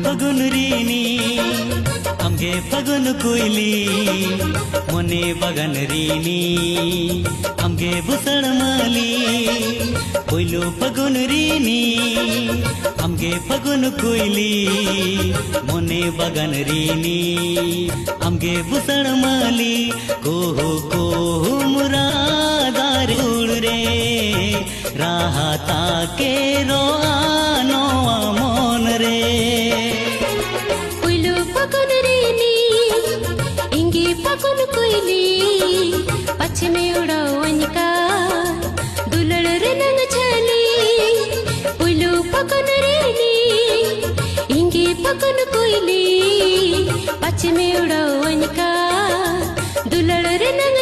फगुन रीनी आमगे फगुन कोयली मने बगन रीनी आमगे बुसण माली पहिलो फगुन रीनी आमगे फगुन कोयली मने बगन रीनी आमगे बुसण माली कोहो कोहो मुरादार उड़ रे राहता के रोआनो मन रे पहिलो फगुन रीनी इंगे फगुन कोयली पश्चिमे उड़ाओ अनिका दुलड़ रे नंग छली पहिलो फगुन रीनी इंगे फगुन कोयली पश्चिमे उड़ाओ अनिका दुलड़ रे नंग